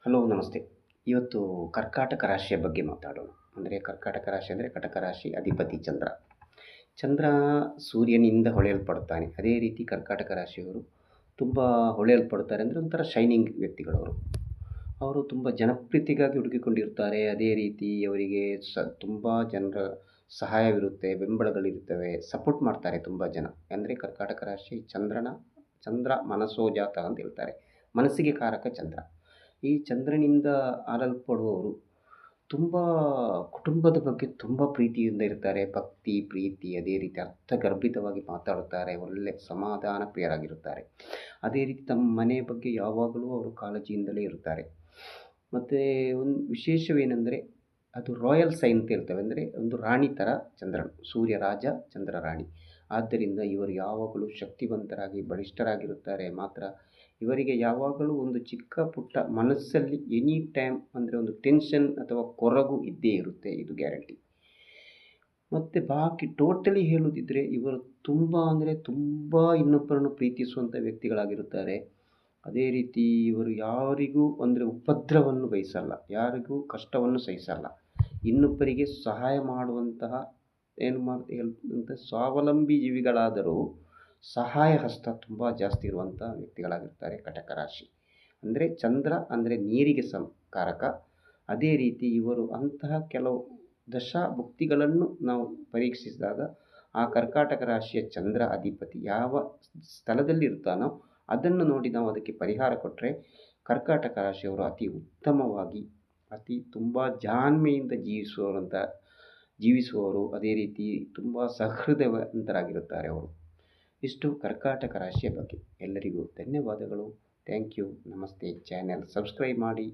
Hello ನಮಸ್ತೆ. ಇವತ್ತು ಕರ್ಕಾಟಕ ರಾಶಿಯ ಬಗ್ಗೆ ಮಾತಾಡೋಣ. ಕರ್ಕಾಟಕ ರಾಶಿ ಅಂದರೆ ಕಟಕ ರಾಶಿ ಅಧಿಪತಿ ಚಂದ್ರ. ಚಂದ್ರ ಸೂರ್ಯನಿಂದ ಹೊಳೆಯಲ್ಪಡುತ್ತಾನೆ. ಅದೇ ರೀತಿ ಕರ್ಕಾಟಕ ರಾಶಿಯವರು ತುಂಬ ಹೊಳೆಯಲ್ಪಡುತ್ತಾರೆ. ಅಂದರೆ ಒಂಥರ ಶೈನಿಂಗ್ ವ್ಯಕ್ತಿಗಳವರು. ಅವರು ತುಂಬ ಜನಪ್ರಿಯತೆಗಾಗಿ ಹುಡುಕಿಕೊಂಡಿರ್ತಾರೆ. ಅದೇ ರೀತಿ ಅವರಿಗೆ ತುಂಬ ಜನರ ಸಹಾಯವಿರುತ್ತೆ, ಬೆಂಬಲಗಳಿರುತ್ತವೆ, ಸಪೋರ್ಟ್ ಮಾಡ್ತಾರೆ ತುಂಬ ಜನ. ಅಂದರೆ ಕರ್ಕಾಟಕ ರಾಶಿ ಚಂದ್ರ ಮನಸೋಜಾತ ಅಂತ ಹೇಳ್ತಾರೆ. ಮನಸ್ಸಿಗೆ ಕಾರಕ ಚಂದ್ರ. ಈ ಚಂದ್ರನಿಂದ ಆಳಲ್ಪಡುವವರು ತುಂಬ ಕುಟುಂಬದ ಬಗ್ಗೆ ತುಂಬ ಪ್ರೀತಿಯಿಂದ ಇರ್ತಾರೆ. ಭಕ್ತಿ, ಪ್ರೀತಿ, ಅದೇ ರೀತಿ ಅರ್ಥಗರ್ಭಿತವಾಗಿ ಮಾತಾಡುತ್ತಾರೆ. ಒಳ್ಳೆ ಸಮಾಧಾನ ಪ್ರಿಯರಾಗಿರುತ್ತಾರೆ. ಅದೇ ರೀತಿ ತಮ್ಮ ಮನೆಯ ಬಗ್ಗೆ ಯಾವಾಗಲೂ ಅವರು ಕಾಳಜಿಯಿಂದಲೇ ಇರುತ್ತಾರೆ. ಮತ್ತು ಒಂದು ವಿಶೇಷವೇನೆಂದರೆ ಅದು ರಾಯಲ್ ಸೈನ್ ಅಂತ ಹೇಳ್ತೇವೆ. ಅಂದರೆ ಒಂದು ರಾಣಿ ಥರ ಚಂದ್ರನು, ಸೂರ್ಯ ರಾಜ, ಚಂದ್ರ ರಾಣಿ. ಆದ್ದರಿಂದ ಇವರು ಯಾವಾಗಲೂ ಶಕ್ತಿವಂತರಾಗಿ ಬಲಿಷ್ಠರಾಗಿರುತ್ತಾರೆ. ಮಾತ್ರ ಇವರಿಗೆ ಯಾವಾಗಲೂ ಒಂದು ಚಿಕ್ಕ ಪುಟ್ಟ ಮನಸ್ಸಲ್ಲಿ ಎನಿ ಟೈಮ್ ಅಂದರೆ ಒಂದು ಟೆನ್ಷನ್ ಅಥವಾ ಕೊರಗು ಇದ್ದೇ ಇರುತ್ತೆ, ಇದು ಗ್ಯಾರಂಟಿ. ಮತ್ತು ಬಾಕಿ ಟೋಟಲಿ ಹೇಳುವುದಿದ್ದರೆ ಇವರು ತುಂಬ ಇನ್ನೊಬ್ಬರನ್ನು ಪ್ರೀತಿಸುವಂಥ ವ್ಯಕ್ತಿಗಳಾಗಿರುತ್ತಾರೆ. ಅದೇ ರೀತಿ ಇವರು ಯಾರಿಗೂ ಉಪದ್ರವವನ್ನು ಬಯಸಲ್ಲ, ಯಾರಿಗೂ ಕಷ್ಟವನ್ನು ಸಹಿಸಲ್ಲ. ಇನ್ನೊಬ್ಬರಿಗೆ ಸಹಾಯ ಮಾಡುವಂತಹ ಸ್ವಾವಲಂಬಿ ಜೀವಿಗಳಾದರೂ ಸಹಾಯ ಹಸ್ತ ತುಂಬ ಜಾಸ್ತಿ ಇರುವಂಥ ವ್ಯಕ್ತಿಗಳಾಗಿರ್ತಾರೆ ಕಟಕ ರಾಶಿ. ಅಂದರೆ ಚಂದ್ರ ಅಂದರೆ ನೀರಿಗೆ ಕಾರಕ. ಅದೇ ರೀತಿ ಇವರು ಅಂತಹ ಕೆಲವು ದಶಾಭುಕ್ತಿಗಳನ್ನು ನಾವು ಪರೀಕ್ಷಿಸಿದಾಗ ಆ ಕರ್ಕಾಟಕ ರಾಶಿಯ ಚಂದ್ರ ಅಧಿಪತಿ ಯಾವ ಸ್ಥಳದಲ್ಲಿ ಇರ್ತಾನೋ ಅದನ್ನು ನೋಡಿ ನಾವು ಅದಕ್ಕೆ ಪರಿಹಾರ ಕೊಟ್ಟರೆ ಕರ್ಕಾಟಕ ರಾಶಿಯವರು ಅತಿ ಉತ್ತಮವಾಗಿ ತುಂಬ ಜಾಣ್ಮೆಯಿಂದ ಜೀವಿಸುವವರು. ಅದೇ ರೀತಿ ತುಂಬ ಸಹೃದಯವಂತರಾಗಿರುತ್ತಾರೆ ಅವರು. ಇಷ್ಟು ಕರ್ಕಾಟಕ ರಾಶಿಯ ಬಗ್ಗೆ. ಎಲ್ಲರಿಗೂ ಧನ್ಯವಾದಗಳು. Thank you. ನಮಸ್ತೆ. ಚಾನೆಲ್ ಸಬ್ಸ್ಕ್ರೈಬ್ ಮಾಡಿ.